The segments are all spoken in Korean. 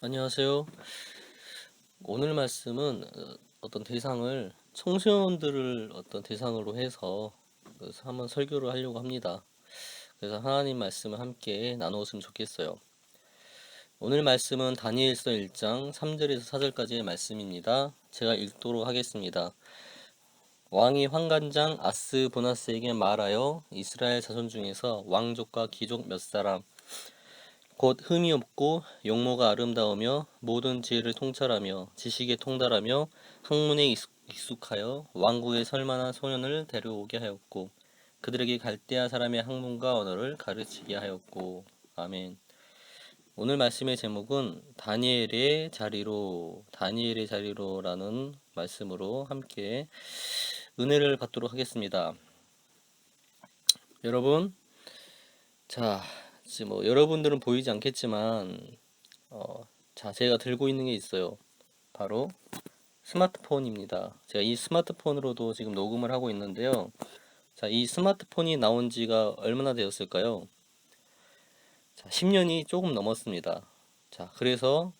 안녕하세요. 오늘 말씀은 어떤 대상을 청소년들을 어떤 대상으로 해서 그래서 한번 설교를 하려고 합니다. 그래서 하나님 말씀을 함께 나누었으면 좋겠어요. 오늘 말씀은 다니엘서 1장 3절에서 4절까지의 말씀입니다. 제가 읽도록 하겠습니다. 왕이 환관장 아스보나스에게 말하여 이스라엘 자손 중에서 왕족과 귀족 몇 사람 곧 흠이 없고 용모가 아름다우며 모든 지혜를 통찰하며 지식에 통달하며 학문에 익숙하여 왕국에 설만한 소년을 데려오게 하였고 그들에게 갈대아 사람의 학문과 언어를 가르치게 하였고. 아멘. 오늘 말씀의 제목은 다니엘의 자리로라는 말씀으로 함께 은혜를 받도록 하겠습니다. 여러분, 자, 지금 여러분들은 보이지 않겠지만 제가 들고 있는 게 있어요. 바로 스마트폰입니다. 제가 이 스마트폰으로도 지금 녹음을 하고 있는데요. 자, 이 스마트폰이 나온 지가 얼마나 되었을까요? 자, 10년이 조금 넘었습니다. 자, 그래서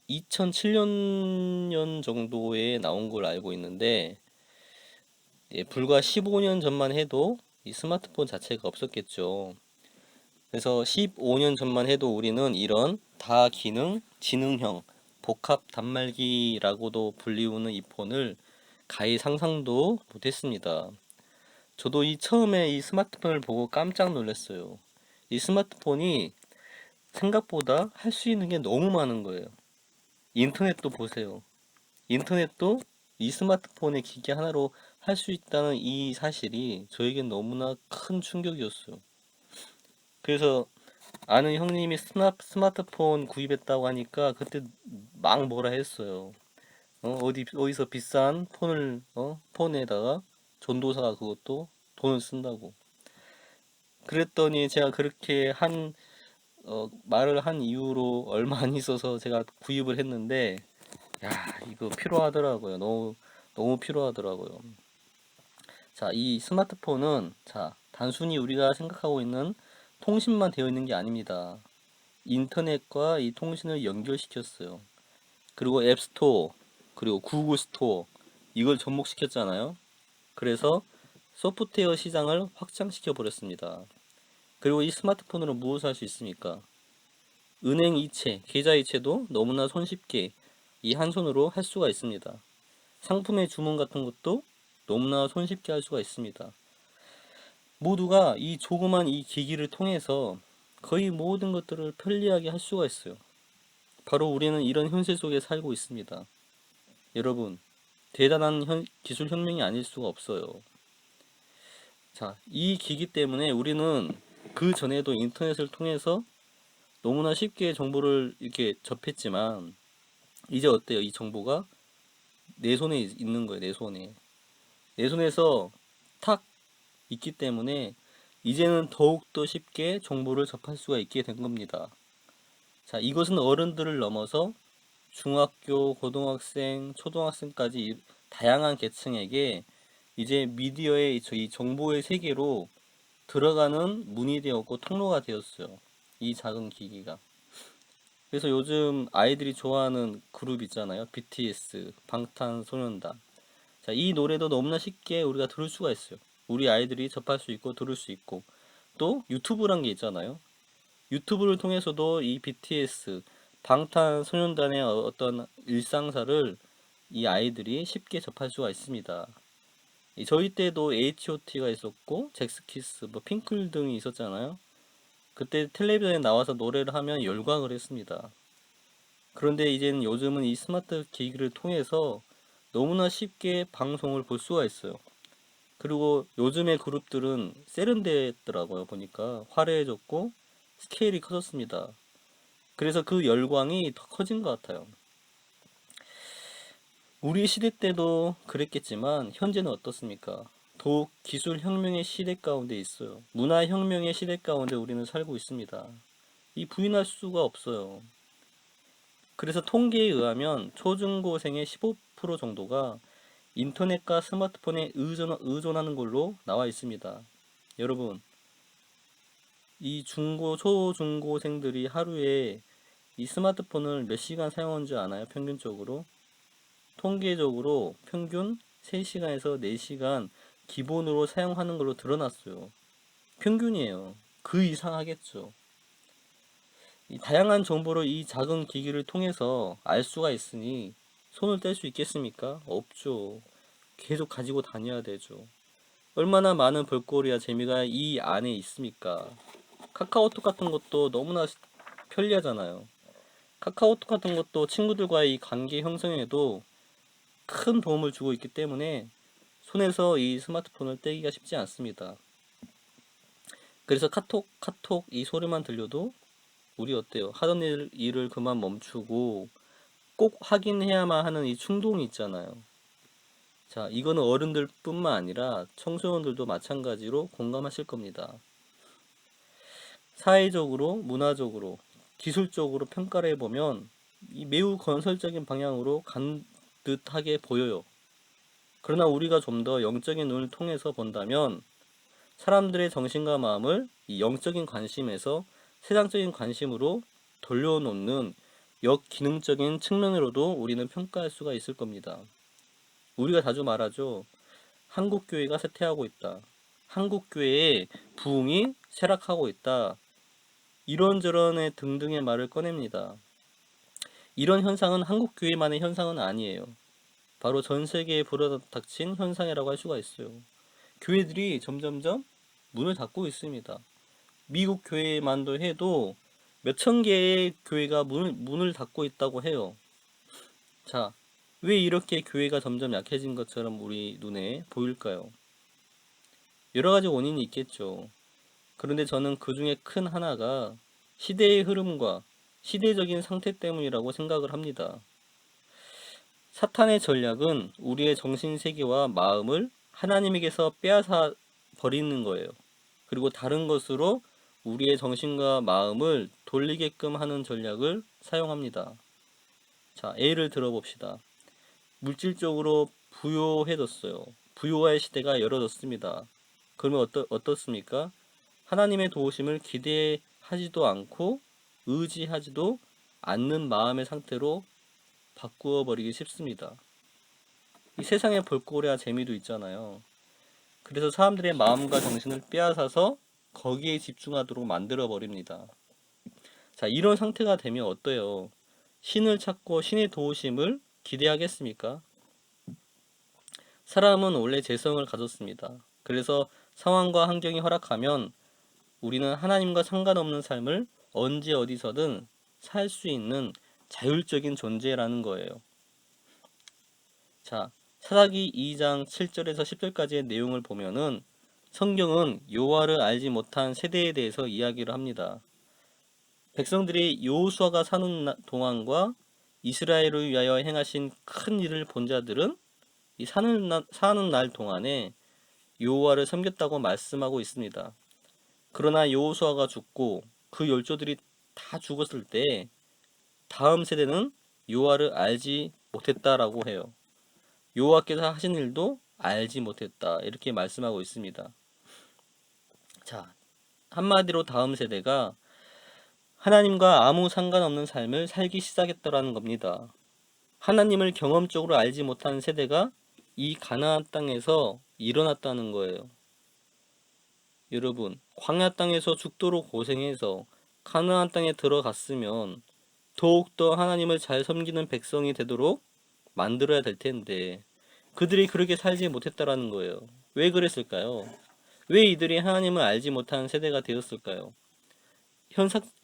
2007년 정도에 나온 걸 알고 있는데, 불과 15년 전만 해도 이 스마트폰 자체가 없었겠죠. 그래서 15년 전만 해도 우리는 이런 다기능, 지능형, 복합 단말기라고도 불리우는 이 폰을 가히 상상도 못했습니다. 저도 처음에 이 스마트폰을 보고 깜짝 놀랐어요. 이 스마트폰이 생각보다 할 수 있는 게 너무 많은 거예요. 인터넷도 보세요. 인터넷도 이 스마트폰의 기기 하나로 할 수 있다는 이 사실이 저에겐 너무나 큰 충격이었어요. 그래서 아는 형님이 스마트폰 구입했다고 하니까 그때 막 뭐라 했어요. 어디서 비싼 폰에다가 전도사가 그것도 돈을 쓴다고. 그랬더니 제가 그렇게 말을 한 이후로 얼마 안 있어서 제가 구입을 했는데, 야, 이거 필요하더라고요. 너무 필요하더라고요. 자, 이 스마트폰은, 자, 단순히 우리가 생각하고 있는 통신만 되어 있는 게 아닙니다. 인터넷과 이 통신을 연결시켰어요. 그리고 앱스토어, 그리고 구글 스토어, 이걸 접목시켰잖아요. 그래서 소프트웨어 시장을 확장시켜 버렸습니다. 그리고 이 스마트폰으로 무엇을 할 수 있습니까? 은행 이체, 계좌 이체도 너무나 손쉽게 이 한 손으로 할 수가 있습니다. 상품의 주문 같은 것도 너무나 손쉽게 할 수가 있습니다. 모두가 이 조그만 이 기기를 통해서 거의 모든 것들을 편리하게 할 수가 있어요. 바로 우리는 이런 현실 속에 살고 있습니다. 여러분, 대단한 기술 혁명이 아닐 수가 없어요. 자, 이 기기 때문에 우리는 그 전에도 인터넷을 통해서 너무나 쉽게 정보를 이렇게 접했지만, 이제 어때요? 이 정보가 내 손에 있는 거예요, 내 손에. 내 손에서 탁 있기 때문에 이제는 더욱더 쉽게 정보를 접할 수가 있게 된 겁니다. 자, 이것은 어른들을 넘어서 중학교, 고등학생, 초등학생까지 다양한 계층에게 이제 미디어의 이 정보의 세계로 들어가는 문이 되었고 통로가 되었어요. 이 작은 기기가. 그래서 요즘 아이들이 좋아하는 그룹 있잖아요. BTS, 방탄소년단. 자, 이 노래도 너무나 쉽게 우리가 들을 수가 있어요. 우리 아이들이 접할 수 있고 들을 수 있고. 또 유튜브란 게 있잖아요. 유튜브를 통해서도 이 BTS, 방탄소년단의 어떤 일상사를 이 아이들이 쉽게 접할 수가 있습니다. 저희 때도 H.O.T가 있었고 잭스키스, 뭐 핑클 등이 있었잖아요. 그때 텔레비전에 나와서 노래를 하면 열광을 했습니다. 그런데 이제는 요즘은 이 스마트 기기를 통해서 너무나 쉽게 방송을 볼 수가 있어요. 그리고 요즘의 그룹들은 세련되더라고요. 보니까 화려해졌고 스케일이 커졌습니다. 그래서 그 열광이 더 커진 것 같아요. 우리 시대 때도 그랬겠지만 현재는 어떻습니까? 더욱 기술 혁명의 시대 가운데 있어요. 문화 혁명의 시대 가운데 우리는 살고 있습니다. 이 부인할 수가 없어요. 그래서 통계에 의하면 초중고생의 15% 정도가 인터넷과 스마트폰에 의존하는 걸로 나와 있습니다. 여러분, 이 초중고생들이 하루에 이 스마트폰을 몇 시간 사용한 줄 아나요? 평균적으로? 통계적으로 평균 3시간에서 4시간 기본으로 사용하는 걸로 드러났어요. 평균이에요. 그 이상 하겠죠. 이 다양한 정보를 이 작은 기기를 통해서 알 수가 있으니 손을 뗄 수 있겠습니까? 없죠. 계속 가지고 다녀야 되죠. 얼마나 많은 볼거리와 재미가 이 안에 있습니까? 카카오톡 같은 것도 너무나 편리하잖아요. 카카오톡 같은 것도 친구들과의 관계 형성에도 큰 도움을 주고 있기 때문에 손에서 이 스마트폰을 떼기가 쉽지 않습니다. 그래서 카톡 이 소리만 들려도 우리 어때요? 하던 일을 그만 멈추고 꼭 확인해야만 하는 이 충동이 있잖아요. 자, 이거는 어른들 뿐만 아니라 청소년들도 마찬가지로 공감하실 겁니다. 사회적으로, 문화적으로, 기술적으로 평가를 해보면 이 매우 건설적인 방향으로 간 듯하게 보여요. 그러나 우리가 좀 더 영적인 눈을 통해서 본다면 사람들의 정신과 마음을 이 영적인 관심에서 세상적인 관심으로 돌려놓는 역기능적인 측면으로도 우리는 평가할 수가 있을 겁니다. 우리가 자주 말하죠. 한국교회가 쇠퇴하고 있다. 한국교회의 부흥이 쇠락하고 있다. 이런저런의 등등의 말을 꺼냅니다. 이런 현상은 한국교회만의 현상은 아니에요. 바로 전 세계에 불어닥친 현상이라고 할 수가 있어요. 교회들이 점점점 문을 닫고 있습니다. 미국 교회만도 해도 몇천 개의 교회가 문을 닫고 있다고 해요. 자, 왜 이렇게 교회가 점점 약해진 것처럼 우리 눈에 보일까요? 여러 가지 원인이 있겠죠. 그런데 저는 그 중에 큰 하나가 시대의 흐름과 시대적인 상태 때문이라고 생각을 합니다. 사탄의 전략은 우리의 정신세계와 마음을 하나님에게서 빼앗아 버리는 거예요. 그리고 다른 것으로 우리의 정신과 마음을 돌리게끔 하는 전략을 사용합니다. 자, 예를 들어봅시다. 물질적으로 부유해졌어요. 부유화의 시대가 열어졌습니다. 그러면 어떻습니까? 하나님의 도우심을 기대하지도 않고 의지하지도 않는 마음의 상태로 바꾸어 버리기 쉽습니다. 이 세상에 볼거리와 재미도 있잖아요. 그래서 사람들의 마음과 정신을 빼앗아서 거기에 집중하도록 만들어 버립니다. 자, 이런 상태가 되면 어때요? 신을 찾고 신의 도우심을 기대하겠습니까? 사람은 원래 재성을 가졌습니다. 그래서 상황과 환경이 허락하면 우리는 하나님과 상관없는 삶을 언제 어디서든 살 수 있는 자율적인 존재라는 거예요. 자, 사사기 2장 7절에서 10절까지의 내용을 보면은 성경은 여호와를 알지 못한 세대에 대해서 이야기를 합니다. 백성들이 여호수아가 사는 동안과 이스라엘을 위하여 행하신 큰 일을 본 자들은 이 사는 날 동안에 여호와를 섬겼다고 말씀하고 있습니다. 그러나 여호수아가 죽고 그 열조들이 다 죽었을 때 다음 세대는 여호와를 알지 못했다라고 해요. 여호와께서 하신 일도 알지 못했다 이렇게 말씀하고 있습니다. 자, 한마디로 다음 세대가 하나님과 아무 상관없는 삶을 살기 시작했다라는 겁니다. 하나님을 경험적으로 알지 못한 세대가 이 가나안 땅에서 일어났다는 거예요. 여러분, 광야 땅에서 죽도록 고생해서 가나안 땅에 들어갔으면 더욱더 하나님을 잘 섬기는 백성이 되도록 만들어야 될 텐데 그들이 그렇게 살지 못했다라는 거예요. 왜 그랬을까요? 왜 이들이 하나님을 알지 못한 세대가 되었을까요?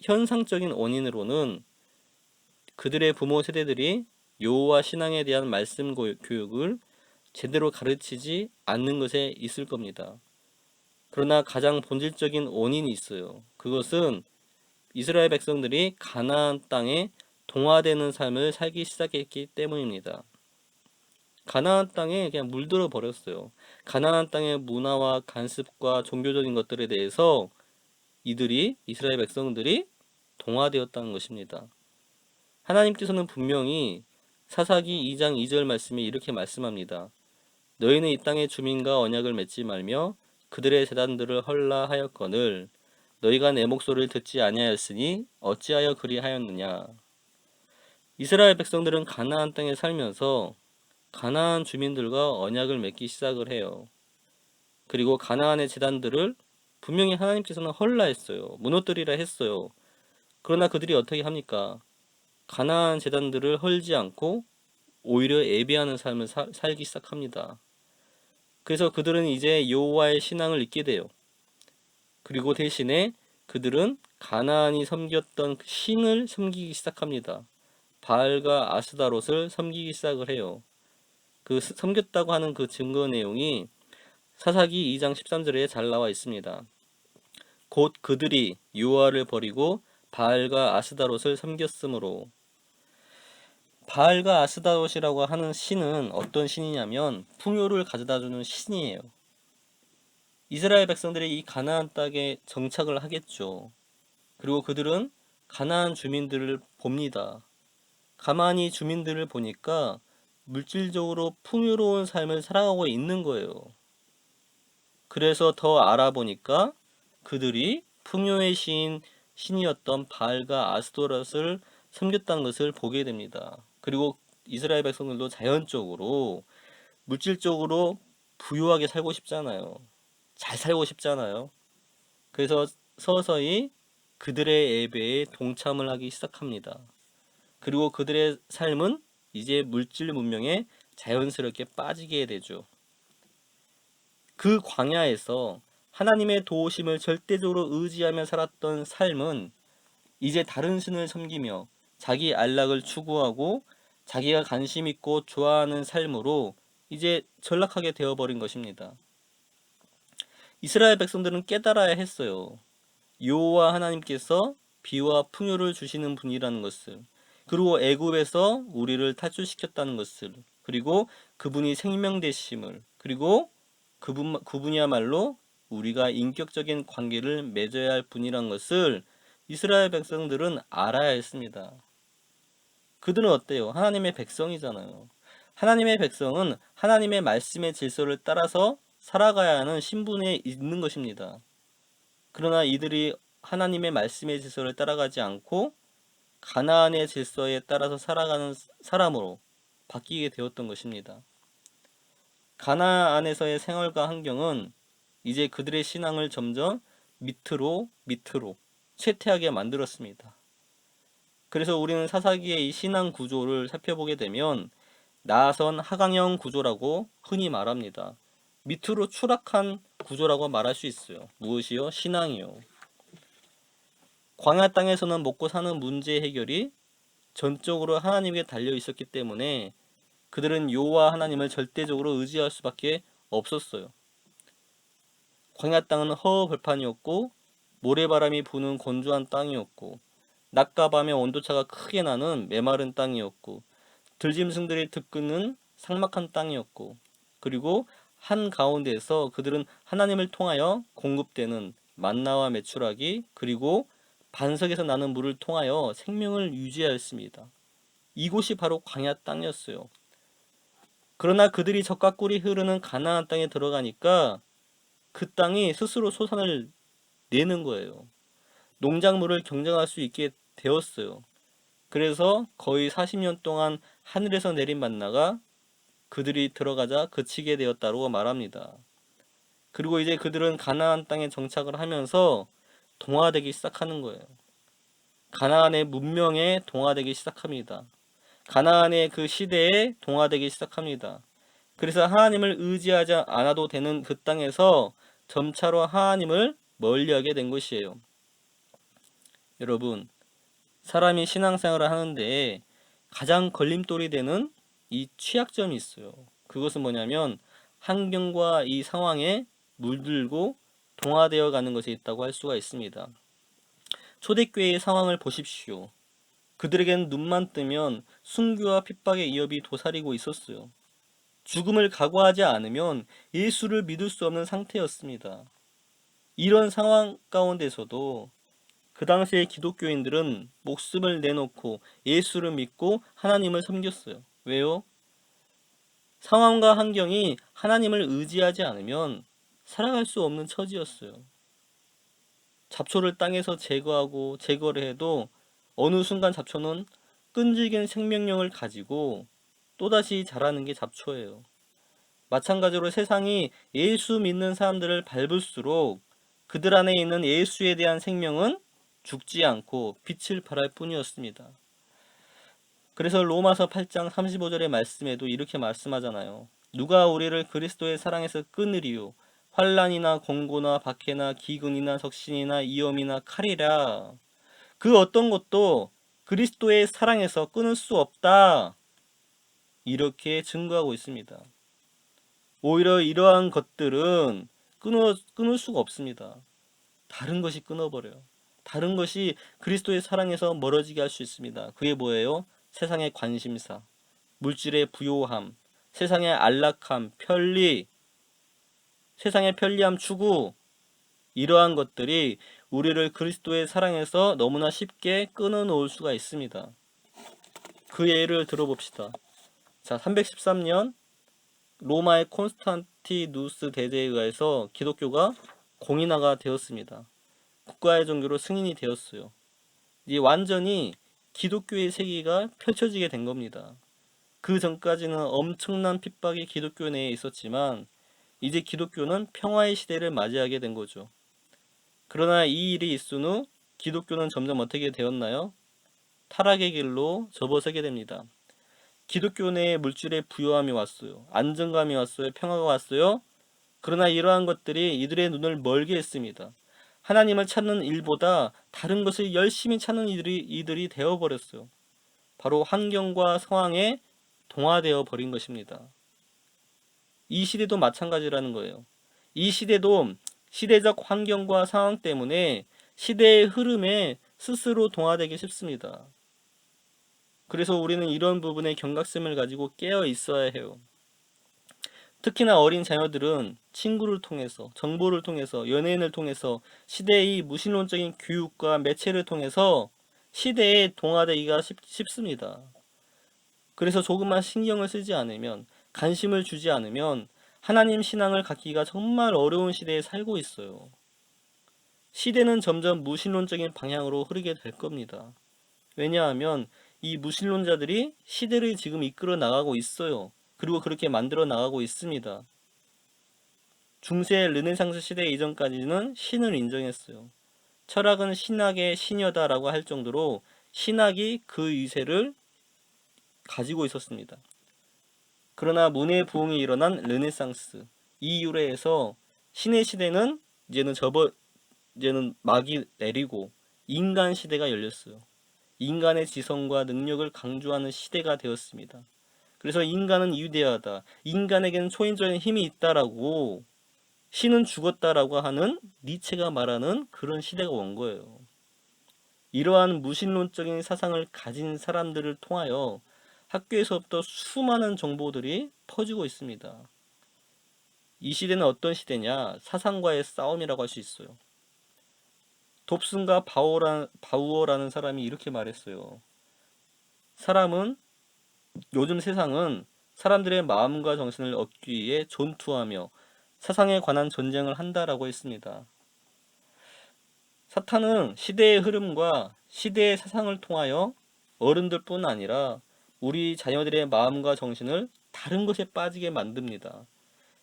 현상적인 원인으로는 그들의 부모 세대들이 여호와 신앙에 대한 말씀 교육을 제대로 가르치지 않는 것에 있을 겁니다. 그러나 가장 본질적인 원인이 있어요. 그것은 이스라엘 백성들이 가나안 땅에 동화되는 삶을 살기 시작했기 때문입니다. 가나안 땅에 그냥 물들어 버렸어요. 가나안 땅의 문화와 관습과 종교적인 것들에 대해서 이스라엘 백성들이 동화되었다는 것입니다. 하나님께서는 분명히 사사기 2장 2절 말씀에 이렇게 말씀합니다. 너희는 이 땅의 주민과 언약을 맺지 말며 그들의 제단들을 헐라 하였거늘 너희가 내 목소리를 듣지 아니하였으니 어찌하여 그리하였느냐. 이스라엘 백성들은 가나안 땅에 살면서 가나안 주민들과 언약을 맺기 시작을 해요. 그리고 가나안의 제단들을 분명히 하나님께서는 헐라 했어요. 무너뜨리라 했어요. 그러나 그들이 어떻게 합니까? 가나안 제단들을 헐지 않고 오히려 예배하는 삶을 살기 시작합니다. 그래서 그들은 이제 여호와의 신앙을 잊게 돼요. 그리고 대신에 그들은 가나안이 섬겼던 신을 섬기기 시작합니다. 바알과 아스다롯을 섬기기 시작을 해요. 그 섬겼다고 하는 그 증거 내용이 사사기 2장 13절에 잘 나와 있습니다. 곧 그들이 여호와를 버리고 바알과 아스다롯을 섬겼으므로. 바알과 아스다롯이라고 하는 신은 어떤 신이냐면 풍요를 가져다주는 신이에요. 이스라엘 백성들이 이 가나안 땅에 정착을 하겠죠. 그리고 그들은 가나안 주민들을 봅니다. 가만히 주민들을 보니까 물질적으로 풍요로운 삶을 살아가고 있는 거예요. 그래서 더 알아보니까 그들이 풍요의 신이었던 바알과 아스토롯을 섬겼다는 것을 보게 됩니다. 그리고 이스라엘 백성들도 자연적으로 물질적으로 부유하게 살고 싶잖아요. 잘 살고 싶잖아요. 그래서 서서히 그들의 예배에 동참을 하기 시작합니다. 그리고 그들의 삶은 이제 물질 문명에 자연스럽게 빠지게 되죠. 그 광야에서 하나님의 도우심을 절대적으로 의지하며 살았던 삶은 이제 다른 신을 섬기며 자기 안락을 추구하고 자기가 관심 있고 좋아하는 삶으로 이제 전락하게 되어버린 것입니다. 이스라엘 백성들은 깨달아야 했어요. 여호와 하나님께서 비와 풍요를 주시는 분이라는 것을, 그리고 애굽에서 우리를 탈출시켰다는 것을, 그리고 그분이 생명 되심을, 그리고 그분이야말로 우리가 인격적인 관계를 맺어야 할 분이라는 것을 이스라엘 백성들은 알아야 했습니다. 그들은 어때요? 하나님의 백성이잖아요. 하나님의 백성은 하나님의 말씀의 질서를 따라서 살아가야 하는 신분에 있는 것입니다. 그러나 이들이 하나님의 말씀의 질서를 따라가지 않고 가나안의 질서에 따라서 살아가는 사람으로 바뀌게 되었던 것입니다. 가나안에서의 생활과 환경은 이제 그들의 신앙을 점점 밑으로 쇠퇴하게 만들었습니다. 그래서 우리는 사사기의 이 신앙 구조를 살펴보게 되면 나선 하강형 구조라고 흔히 말합니다. 밑으로 추락한 구조라고 말할 수 있어요. 무엇이요? 신앙이요. 광야 땅에서는 먹고 사는 문제 해결이 전적으로 하나님께 달려 있었기 때문에 그들은 여호와 하나님을 절대적으로 의지할 수밖에 없었어요. 광야 땅은 허허벌판이었고 모래바람이 부는 건조한 땅이었고 낮과 밤의 온도차가 크게 나는 메마른 땅이었고 들짐승들이 들끓는 삭막한 땅이었고, 그리고 한가운데에서 그들은 하나님을 통하여 공급되는 만나와 메추라기, 그리고 반석에서 나는 물을 통하여 생명을 유지하였습니다. 이곳이 바로 광야 땅이었어요. 그러나 그들이 젖과 꿀이 흐르는 가나안 땅에 들어가니까 그 땅이 스스로 소산을 내는 거예요. 농작물을 경작할 수 있게 되었어요. 그래서 거의 40년 동안 하늘에서 내린 만나가 그들이 들어가자 그치게 되었다고 말합니다. 그리고 이제 그들은 가나안 땅에 정착을 하면서 동화되기 시작하는 거예요. 가나안의 문명에 동화되기 시작합니다. 가나안의 그 시대에 동화되기 시작합니다. 그래서 하나님을 의지하지 않아도 되는 그 땅에서 점차로 하나님을 멀리하게 된 것이에요. 여러분, 사람이 신앙생활을 하는데 가장 걸림돌이 되는 이 취약점이 있어요. 그것은 뭐냐면 환경과 이 상황에 물들고 동화되어 가는 것이 있다고 할 수가 있습니다. 초대교회의 상황을 보십시오. 그들에게는 눈만 뜨면 순교와 핍박의 위협이 도사리고 있었어요. 죽음을 각오하지 않으면 예수를 믿을 수 없는 상태였습니다. 이런 상황 가운데서도 그 당시의 기독교인들은 목숨을 내놓고 예수를 믿고 하나님을 섬겼어요. 왜요? 상황과 환경이 하나님을 의지하지 않으면 살아갈 수 없는 처지였어요. 잡초를 땅에서 제거를 해도 어느 순간 잡초는 끈질긴 생명력을 가지고 또다시 자라는 게 잡초예요. 마찬가지로 세상이 예수 믿는 사람들을 밟을수록 그들 안에 있는 예수에 대한 생명은 죽지 않고 빛을 발할 뿐이었습니다. 그래서 로마서 8장 35절의 말씀에도 이렇게 말씀하잖아요. 누가 우리를 그리스도의 사랑에서 끊으리요? 환난이나 공고나 박해나 기근이나 적신이나 위험이나 칼이라. 그 어떤 것도 그리스도의 사랑에서 끊을 수 없다. 이렇게 증거하고 있습니다. 오히려 이러한 것들은 끊을 수가 없습니다. 다른 것이 끊어버려요. 다른 것이 그리스도의 사랑에서 멀어지게 할 수 있습니다. 그게 뭐예요? 세상의 관심사, 물질의 부요함, 세상의 안락함, 편리, 세상의 편리함 추구, 이러한 것들이 우리를 그리스도의 사랑에서 너무나 쉽게 끊어놓을 수가 있습니다. 그 예를 들어봅시다. 자, 313년 로마의 콘스탄티누스 대제에 의해서 기독교가 공인화가 되었습니다. 국가의 종교로 승인이 되었어요. 이제 완전히 기독교의 세계가 펼쳐지게 된 겁니다. 그 전까지는 엄청난 핍박이 기독교 내에 있었지만 이제 기독교는 평화의 시대를 맞이하게 된 거죠. 그러나 이 일이 있은 후 기독교는 점점 어떻게 되었나요? 타락의 길로 접어서게 됩니다. 기독교 내에 물질의 부요함이 왔어요. 안정감이 왔어요. 평화가 왔어요. 그러나 이러한 것들이 이들의 눈을 멀게 했습니다. 하나님을 찾는 일보다 다른 것을 열심히 찾는 이들이 되어버렸어요. 바로 환경과 상황에 동화되어 버린 것입니다. 이 시대도 마찬가지라는 거예요. 이 시대도 시대적 환경과 상황 때문에 시대의 흐름에 스스로 동화되기 쉽습니다. 그래서 우리는 이런 부분에 경각심을 가지고 깨어 있어야 해요. 특히나 어린 자녀들은 친구를 통해서, 정보를 통해서, 연예인을 통해서 시대의 무신론적인 교육과 매체를 통해서 시대에 동화되기가 쉽습니다. 그래서 조금만 신경을 쓰지 않으면, 관심을 주지 않으면 하나님 신앙을 갖기가 정말 어려운 시대에 살고 있어요. 시대는 점점 무신론적인 방향으로 흐르게 될 겁니다. 왜냐하면 이 무신론자들이 시대를 지금 이끌어 나가고 있어요. 그리고 그렇게 만들어 나가고 있습니다. 중세 르네상스 시대 이전까지는 신을 인정했어요. 철학은 신학의 신여다라고 할 정도로 신학이 그 위세를 가지고 있었습니다. 그러나 문의 부흥이 일어난 르네상스 이 이후로 해서 신의 시대는 이제는 막이 내리고 인간 시대가 열렸어요. 인간의 지성과 능력을 강조하는 시대가 되었습니다. 그래서 인간은 위대하다. 인간에게는 초인적인 힘이 있다라고, 신은 죽었다라고 하는 니체가 말하는 그런 시대가 온 거예요. 이러한 무신론적인 사상을 가진 사람들을 통하여 학교에서부터 수많은 정보들이 퍼지고 있습니다. 이 시대는 어떤 시대냐? 사상과의 싸움이라고 할 수 있어요. 돕슨과 바우어라는 사람이 이렇게 말했어요. 요즘 세상은 사람들의 마음과 정신을 얻기 위해 전투하며 사상에 관한 전쟁을 한다라고 했습니다. 사탄은 시대의 흐름과 시대의 사상을 통하여 어른들뿐 아니라 우리 자녀들의 마음과 정신을 다른 것에 빠지게 만듭니다.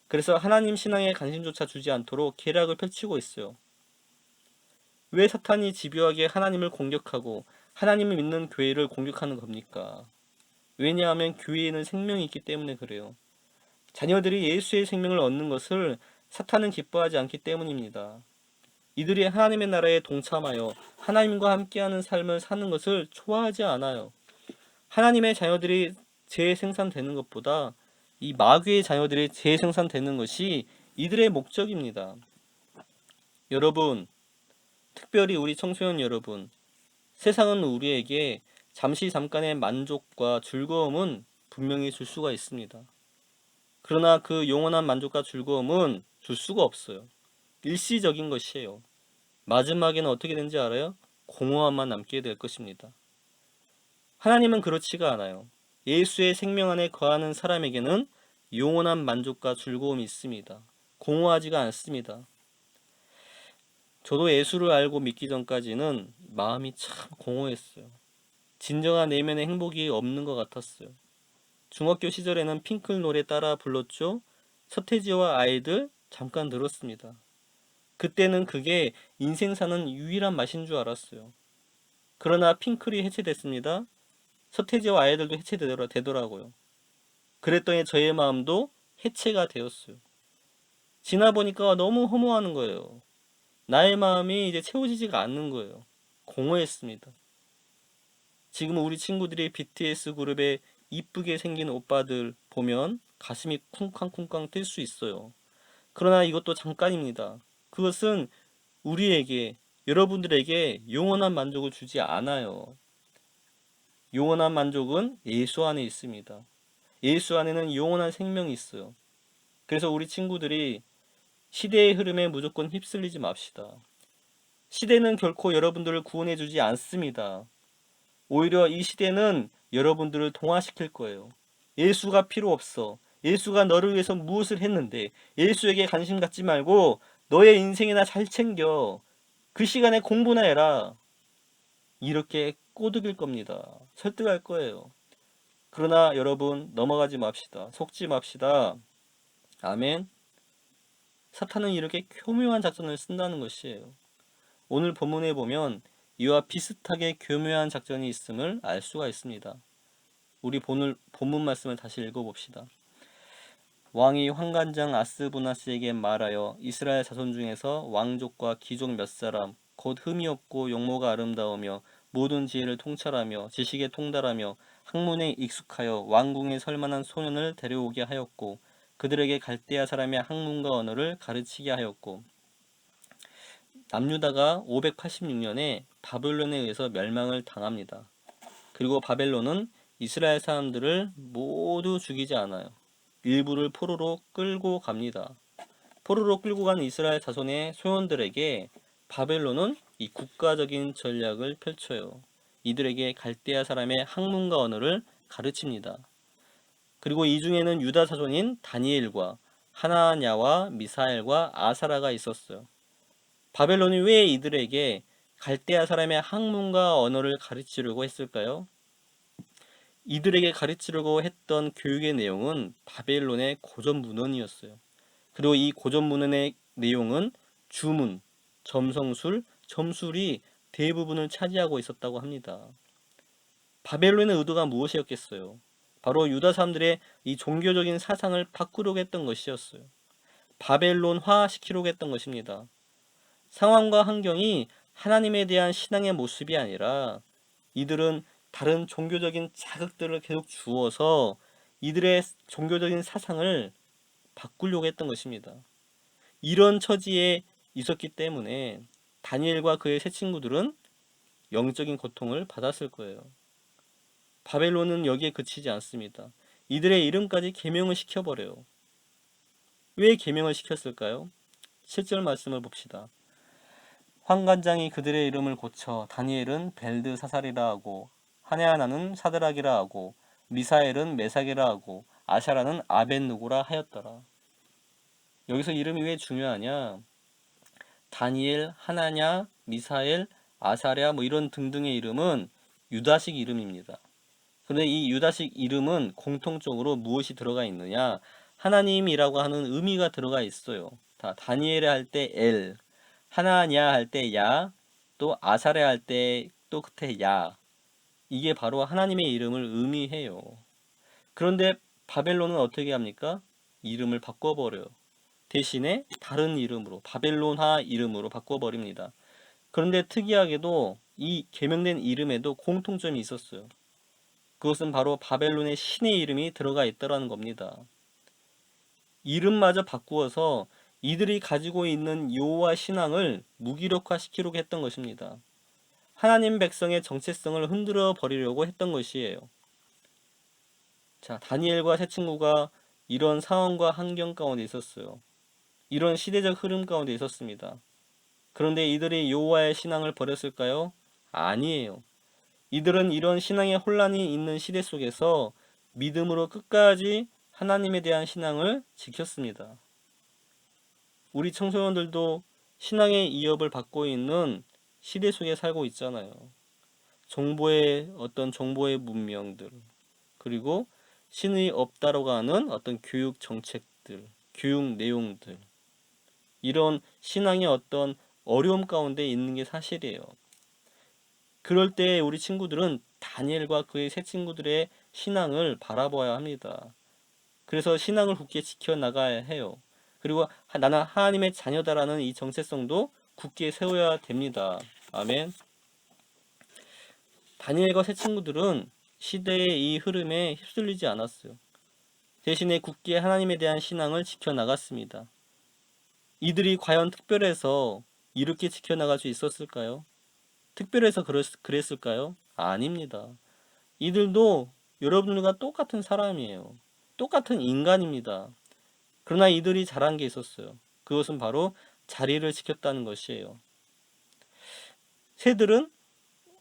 그래서 하나님 신앙에 관심조차 주지 않도록 계략을 펼치고 있어요. 왜 사탄이 집요하게 하나님을 공격하고 하나님을 믿는 교회를 공격하는 겁니까? 왜냐하면 교회에는 생명이 있기 때문에 그래요. 자녀들이 예수의 생명을 얻는 것을 사탄은 기뻐하지 않기 때문입니다. 이들이 하나님의 나라에 동참하여 하나님과 함께하는 삶을 사는 것을 좋아하지 않아요. 하나님의 자녀들이 재생산되는 것보다 이 마귀의 자녀들이 재생산되는 것이 이들의 목적입니다. 여러분, 특별히 우리 청소년 여러분, 세상은 우리에게 잠깐의 만족과 즐거움은 분명히 줄 수가 있습니다. 그러나 그 영원한 만족과 즐거움은 줄 수가 없어요. 일시적인 것이에요. 마지막에는 어떻게 되는지 알아요? 공허함만 남게 될 것입니다. 하나님은 그렇지가 않아요. 예수의 생명 안에 거하는 사람에게는 영원한 만족과 즐거움이 있습니다. 공허하지가 않습니다. 저도 예수를 알고 믿기 전까지는 마음이 참 공허했어요. 진정한 내면의 행복이 없는 것 같았어요. 중학교 시절에는 핑클 노래 따라 불렀죠. 서태지와 아이들 잠깐 들었습니다. 그때는 그게 인생 사는 유일한 맛인 줄 알았어요. 그러나 핑클이 해체됐습니다. 서태지와 아이들도 해체되더라고요. 그랬더니 저의 마음도 해체가 되었어요. 지나보니까 너무 허무하는 거예요. 나의 마음이 이제 채워지지가 않는 거예요. 공허했습니다. 지금 우리 친구들이 BTS 그룹에 이쁘게 생긴 오빠들 보면 가슴이 쿵쾅쿵쾅 뛸 수 있어요. 그러나 이것도 잠깐입니다. 그것은 우리에게, 여러분들에게 영원한 만족을 주지 않아요. 영원한 만족은 예수 안에 있습니다. 예수 안에는 영원한 생명이 있어요. 그래서 우리 친구들이 시대의 흐름에 무조건 휩쓸리지 맙시다. 시대는 결코 여러분들을 구원해 주지 않습니다. 오히려 이 시대는 여러분들을 동화시킬 거예요. 예수가 필요 없어. 예수가 너를 위해서 무엇을 했는데 예수에게 관심 갖지 말고 너의 인생이나 잘 챙겨. 그 시간에 공부나 해라. 이렇게 꼬드길 겁니다. 설득할 거예요. 그러나 여러분 넘어가지 맙시다. 속지 맙시다. 아멘. 사탄은 이렇게 교묘한 작전을 쓴다는 것이에요. 오늘 본문에 보면 이와 비슷하게 교묘한 작전이 있음을 알 수가 있습니다. 우리 본문 말씀을 다시 읽어봅시다. 왕이 환관장 아스부나스에게 말하여 이스라엘 자손 중에서 왕족과 귀족 몇 사람 곧 흠이 없고 용모가 아름다우며 모든 지혜를 통찰하며 지식에 통달하며 학문에 익숙하여 왕궁에 설만한 소년을 데려오게 하였고 그들에게 갈대아 사람의 학문과 언어를 가르치게 하였고 남유다가 586년에 바벨론에 의해서 멸망을 당합니다. 그리고 바벨론은 이스라엘 사람들을 모두 죽이지 않아요. 일부를 포로로 끌고 갑니다. 포로로 끌고 간 이스라엘 자손의 소년들에게 바벨론은 이 국가적인 전략을 펼쳐요. 이들에게 갈대아 사람의 학문과 언어를 가르칩니다. 그리고 이 중에는 유다 자손인 다니엘과 하나냐와 미사엘과 아사라가 있었어요. 바벨론이 왜 이들에게 갈대아 사람의 학문과 언어를 가르치려고 했을까요? 이들에게 가르치려고 했던 교육의 내용은 바벨론의 고전 문헌이었어요. 그리고 이 고전 문헌의 내용은 주문, 점성술, 점술이 대부분을 차지하고 있었다고 합니다. 바벨론의 의도가 무엇이었겠어요? 바로 유다 사람들의 이 종교적인 사상을 바꾸려고 했던 것이었어요. 바벨론화 시키려고 했던 것입니다. 상황과 환경이 하나님에 대한 신앙의 모습이 아니라 이들은 다른 종교적인 자극들을 계속 주어서 이들의 종교적인 사상을 바꾸려고 했던 것입니다. 이런 처지에 있었기 때문에 다니엘과 그의 세 친구들은 영적인 고통을 받았을 거예요. 바벨론은 여기에 그치지 않습니다. 이들의 이름까지 계명을 시켜버려요. 왜 계명을 시켰을까요? 7절 말씀을 봅시다. 환관장이 그들의 이름을 고쳐 다니엘은 벨드사살이라 하고 하냐나는 사드락이라 하고 미사엘은 메삭이라 하고 아샤라는 아벳누고라 하였더라. 여기서 이름이 왜 중요하냐? 다니엘, 하나냐, 미사엘, 아사랴 뭐 이런 등등의 이름은 유다식 이름입니다. 그런데 이 유다식 이름은 공통적으로 무엇이 들어가 있느냐? 하나님이라고 하는 의미가 들어가 있어요. 다니엘에 할 때 엘, 하나냐 할 때 야, 또 아사랴 할 때 또 끝에 야. 이게 바로 하나님의 이름을 의미해요. 그런데 바벨론은 어떻게 합니까? 이름을 바꿔버려요. 대신에 다른 이름으로 바벨론화 이름으로 바꿔버립니다. 그런데 특이하게도 이 개명된 이름에도 공통점이 있었어요. 그것은 바로 바벨론의 신의 이름이 들어가 있다는 겁니다. 이름마저 바꾸어서 이들이 가지고 있는 여호와 신앙을 무기력화시키려고 했던 것입니다. 하나님 백성의 정체성을 흔들어 버리려고 했던 것이에요. 자, 다니엘과 세 친구가 이런 상황과 환경 가운데 있었어요. 이런 시대적 흐름 가운데 있었습니다. 그런데 이들이 여호와의 신앙을 버렸을까요? 아니에요. 이들은 이런 신앙의 혼란이 있는 시대 속에서 믿음으로 끝까지 하나님에 대한 신앙을 지켰습니다. 우리 청소년들도 신앙의 이업을 받고 있는 시대 속에 살고 있잖아요. 정보의 어떤 정보의 문명들, 그리고 신이 없다라고 하는 어떤 교육 정책들, 교육 내용들, 이런 신앙의 어떤 어려움 가운데 있는 게 사실이에요. 그럴 때 우리 친구들은 다니엘과 그의 세 친구들의 신앙을 바라봐야 합니다. 그래서 신앙을 굳게 지켜나가야 해요. 그리고 나는 하나님의 자녀다라는 이 정체성도 굳게 세워야 됩니다. 아멘. 다니엘과 세 친구들은 시대의 이 흐름에 휩쓸리지 않았어요. 대신에 굳게 하나님에 대한 신앙을 지켜나갔습니다. 이들이 과연 특별해서 이렇게 지켜나갈 수 있었을까요? 특별해서 그랬을까요? 아닙니다. 이들도 여러분들과 똑같은 사람이에요. 똑같은 인간입니다. 그러나 이들이 잘한 게 있었어요. 그것은 바로 자리를 지켰다는 것이에요. 새들은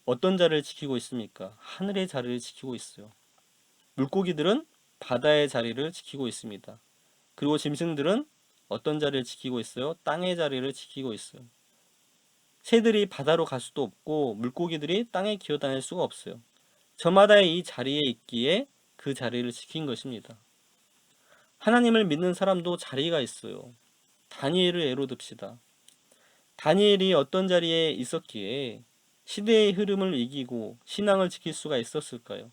어떤 자리를 지키고 있습니까? 하늘의 자리를 지키고 있어요. 물고기들은 바다의 자리를 지키고 있습니다. 그리고 짐승들은 어떤 자리를 지키고 있어요? 땅의 자리를 지키고 있어요. 새들이 바다로 갈 수도 없고 물고기들이 땅에 기어다닐 수가 없어요. 저마다의 이 자리에 있기에 그 자리를 지킨 것입니다. 하나님을 믿는 사람도 자리가 있어요. 다니엘을 예로 듭시다. 다니엘이 어떤 자리에 있었기에 시대의 흐름을 이기고 신앙을 지킬 수가 있었을까요?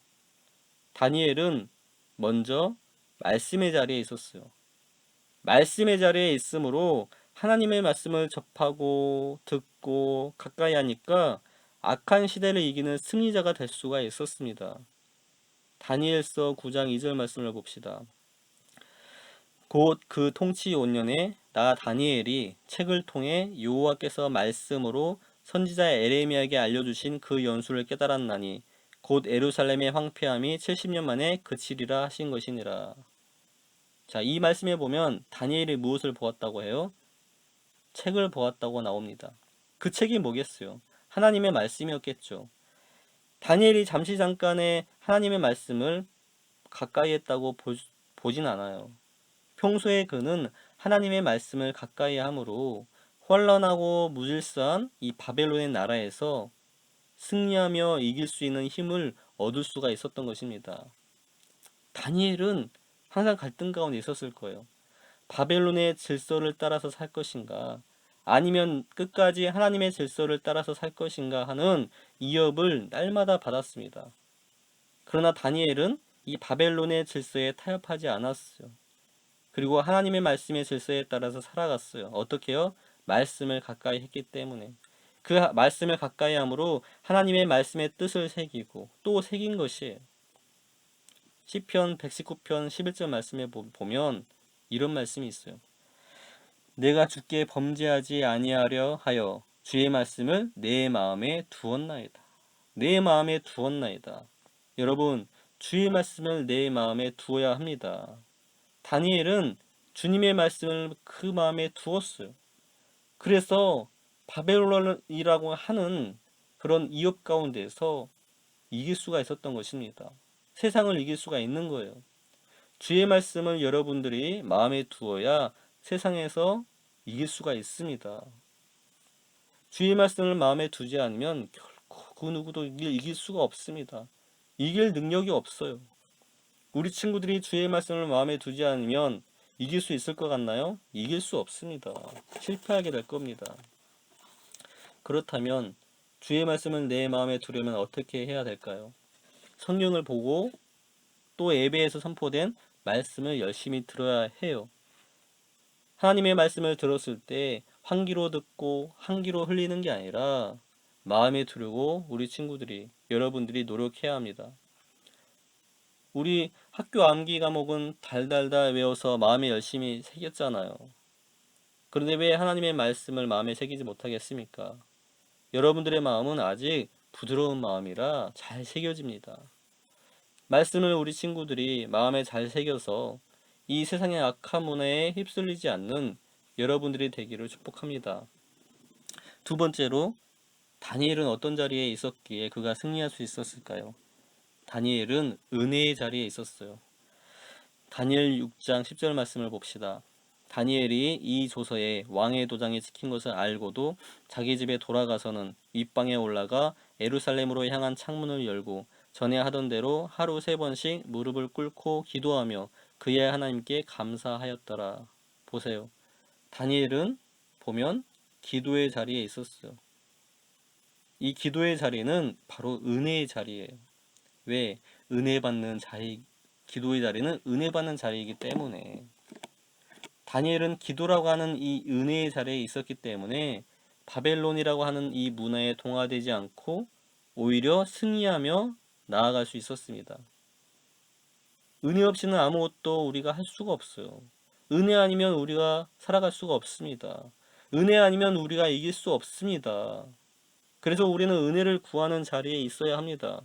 다니엘은 먼저 말씀의 자리에 있었어요. 말씀의 자리에 있으므로 하나님의 말씀을 접하고 듣고 가까이 하니까 악한 시대를 이기는 승리자가 될 수가 있었습니다. 다니엘서 9장 2절 말씀을 봅시다. 곧 그 통치 5년에 나 다니엘이 책을 통해 여호와께서 말씀으로 선지자 에레미야에게 알려주신 그 연수를 깨달았나니 곧 예루살렘의 황폐함이 70년 만에 그치리라 하신 것이니라. 자, 이 말씀에 보면 다니엘이 무엇을 보았다고 해요? 책을 보았다고 나옵니다. 그 책이 뭐겠어요? 하나님의 말씀이었겠죠. 다니엘이 잠시 잠깐의 하나님의 말씀을 가까이 했다고 보진 않아요. 평소에 그는 하나님의 말씀을 가까이 함으로 혼란하고 무질서한 이 바벨론의 나라에서 승리하며 이길 수 있는 힘을 얻을 수가 있었던 것입니다. 다니엘은 항상 갈등 가운데 있었을 거예요. 바벨론의 질서를 따라서 살 것인가, 아니면 끝까지 하나님의 질서를 따라서 살 것인가 하는 위협을 날마다 받았습니다. 그러나 다니엘은 이 바벨론의 질서에 타협하지 않았어요. 그리고 하나님의 말씀의 질서에 따라서 살아갔어요. 어떻게요? 말씀을 가까이 했기 때문에. 그 말씀을 가까이 함으로 하나님의 말씀의 뜻을 새기고 또 새긴 것이에요. 시편 119편 11절 말씀에 보면 이런 말씀이 있어요. 내가 주께 범죄하지 아니하려 하여 주의 말씀을 내 마음에 두었나이다. 내 마음에 두었나이다. 여러분, 주의 말씀을 내 마음에 두어야 합니다. 다니엘은 주님의 말씀을 그 마음에 두었어요. 그래서 바벨론이라고 하는 그런 위협 가운데서 이길 수가 있었던 것입니다. 세상을 이길 수가 있는 거예요. 주의 말씀을 여러분들이 마음에 두어야 세상에서 이길 수가 있습니다. 주의 말씀을 마음에 두지 않으면 결코 그 누구도 이길 수가 없습니다. 이길 능력이 없어요. 우리 친구들이 주의 말씀을 마음에 두지 않으면 이길 수 있을 것 같나요? 이길 수 없습니다. 실패하게 될 겁니다. 그렇다면 주의 말씀을 내 마음에 두려면 어떻게 해야 될까요? 성경을 보고 또 예배에서 선포된 말씀을 열심히 들어야 해요. 하나님의 말씀을 들었을 때 환기로 듣고 한기로 흘리는 게 아니라 마음에 두려고 우리 친구들이, 여러분들이 노력해야 합니다. 우리 학교 암기 과목은 달달달 외워서 마음에 열심히 새겼잖아요. 그런데 왜 하나님의 말씀을 마음에 새기지 못하겠습니까? 여러분들의 마음은 아직 부드러운 마음이라 잘 새겨집니다. 말씀을 우리 친구들이 마음에 잘 새겨서 이 세상의 악한 문화에 휩쓸리지 않는 여러분들이 되기를 축복합니다. 두 번째로, 다니엘은 어떤 자리에 있었기에 그가 승리할 수 있었을까요? 다니엘은 은혜의 자리에 있었어요. 다니엘 6장 10절 말씀을 봅시다. 다니엘이 이 조서에 왕의 도장이 찍힌 것을 알고도 자기 집에 돌아가서는 윗방에 올라가 예루살렘으로 향한 창문을 열고 전에 하던 대로 하루 3번씩 무릎을 꿇고 기도하며 그의 하나님께 감사하였더라. 보세요. 다니엘은 보면 기도의 자리에 있었어요. 이 기도의 자리는 바로 은혜의 자리예요. 왜? 은혜 받는 자리, 기도의 자리는 은혜 받는 자리이기 때문에. 다니엘은 기도라고 하는 이 은혜의 자리에 있었기 때문에 바벨론이라고 하는 이 문화에 동화되지 않고 오히려 승리하며 나아갈 수 있었습니다. 은혜 없이는 아무것도 우리가 할 수가 없어요. 은혜 아니면 우리가 살아갈 수가 없습니다. 은혜 아니면 우리가 이길 수 없습니다. 그래서 우리는 은혜를 구하는 자리에 있어야 합니다.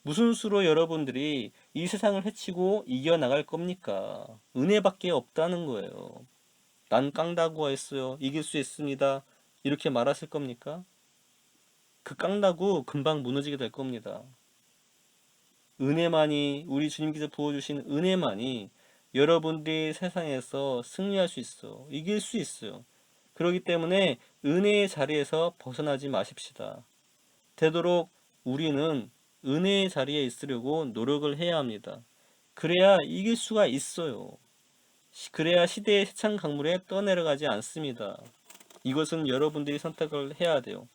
무슨 수로 여러분들이 이 세상을 헤치고 이겨나갈 겁니까? 은혜밖에 없다는 거예요. 난 깡다구가 있어요. 이길 수 있습니다. 이렇게 말하실 겁니까? 그 깡다구 금방 무너지게 될 겁니다. 은혜만이, 우리 주님께서 부어주신 은혜만이 여러분들이 세상에서 승리할 수 있어. 이길 수 있어요. 그렇기 때문에 은혜의 자리에서 벗어나지 마십시다. 되도록 우리는 은혜의 자리에 있으려고 노력을 해야 합니다. 그래야 이길 수가 있어요. 그래야 시대의 세찬 강물에 떠내려가지 않습니다. 이것은 여러분들이 선택을 해야 돼요.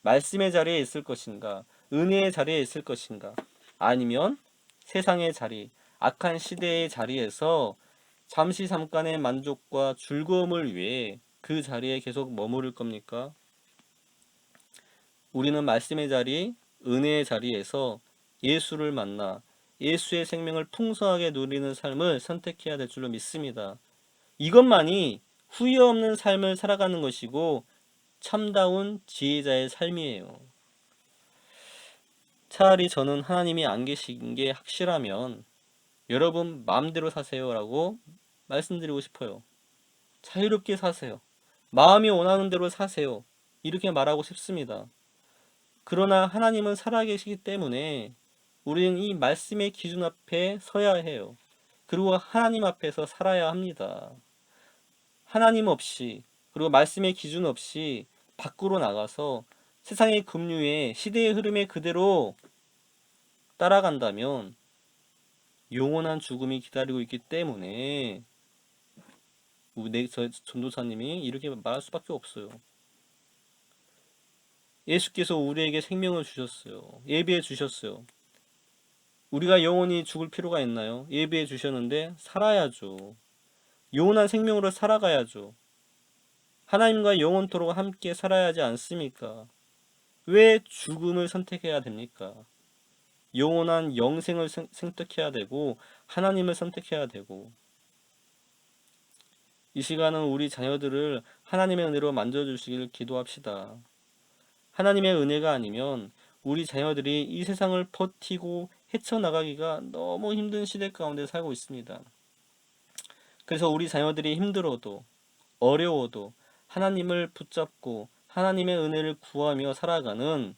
말씀의 자리에 있을 것인가, 은혜의 자리에 있을 것인가, 아니면 세상의 자리, 악한 시대의 자리에서 잠시 잠깐의 만족과 즐거움을 위해 그 자리에 계속 머무를 겁니까? 우리는 말씀의 자리, 은혜의 자리에서 예수를 만나 예수의 생명을 풍성하게 누리는 삶을 선택해야 될 줄로 믿습니다. 이것만이 후회 없는 삶을 살아가는 것이고 참다운 지혜자의 삶이에요. 차라리 저는 하나님이 안 계신 게 확실하면 여러분 마음대로 사세요라고 말씀드리고 싶어요. 자유롭게 사세요. 마음이 원하는 대로 사세요. 이렇게 말하고 싶습니다. 그러나 하나님은 살아계시기 때문에 우리는 이 말씀의 기준 앞에 서야 해요. 그리고 하나님 앞에서 살아야 합니다. 하나님 없이, 그리고 말씀의 기준 없이 밖으로 나가서 세상의 급류에 시대의 흐름에 그대로 따라간다면 영원한 죽음이 기다리고 있기 때문에 저 전도사님이 이렇게 말할 수밖에 없어요. 예수께서 우리에게 생명을 주셨어요. 예비해 주셨어요. 우리가 영원히 죽을 필요가 있나요? 예비해 주셨는데 살아야죠. 영원한 생명으로 살아가야죠. 하나님과 영원토록 함께 살아야 하지 않습니까? 왜 죽음을 선택해야 됩니까? 영원한 영생을 선택해야 되고 하나님을 선택해야 되고 이 시간은 우리 자녀들을 하나님의 은혜로 만져주시길 기도합시다. 하나님의 은혜가 아니면 우리 자녀들이 이 세상을 버티고 헤쳐나가기가 너무 힘든 시대 가운데 살고 있습니다. 그래서 우리 자녀들이 힘들어도 어려워도 하나님을 붙잡고 하나님의 은혜를 구하며 살아가는,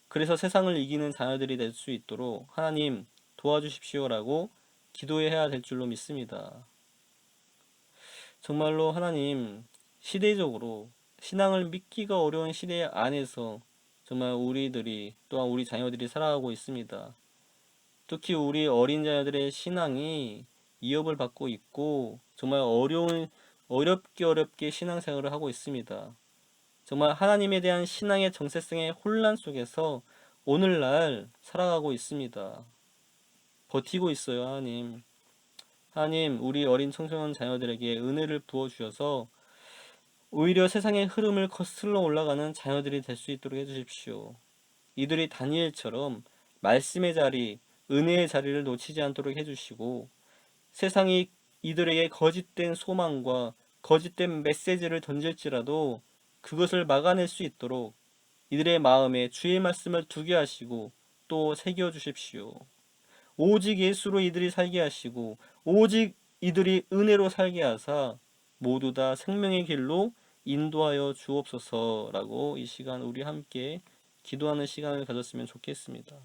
그래서 세상을 이기는 자녀들이 될 수 있도록 하나님 도와주십시오라고 기도해야 될 줄로 믿습니다. 정말로 하나님, 시대적으로 신앙을 믿기가 어려운 시대 안에서 정말 우리들이 또한 우리 자녀들이 살아가고 있습니다. 특히 우리 어린 자녀들의 신앙이 위협을 받고 있고 정말 어렵게 신앙생활을 하고 있습니다. 정말 하나님에 대한 신앙의 정체성의 혼란 속에서 오늘날 살아가고 있습니다. 버티고 있어요, 하나님. 하나님, 우리 어린 청소년 자녀들에게 은혜를 부어주셔서 오히려 세상의 흐름을 거슬러 올라가는 자녀들이 될 수 있도록 해주십시오. 이들이 다니엘처럼 말씀의 자리, 은혜의 자리를 놓치지 않도록 해주시고 세상이 이들에게 거짓된 소망과 거짓된 메시지를 던질지라도 그것을 막아낼 수 있도록 이들의 마음에 주의 말씀을 두게 하시고 또 새겨주십시오. 오직 예수로 이들이 살게 하시고 오직 이들이 은혜로 살게 하사 모두 다 생명의 길로 인도하여 주옵소서라고 이 시간 우리 함께 기도하는 시간을 가졌으면 좋겠습니다.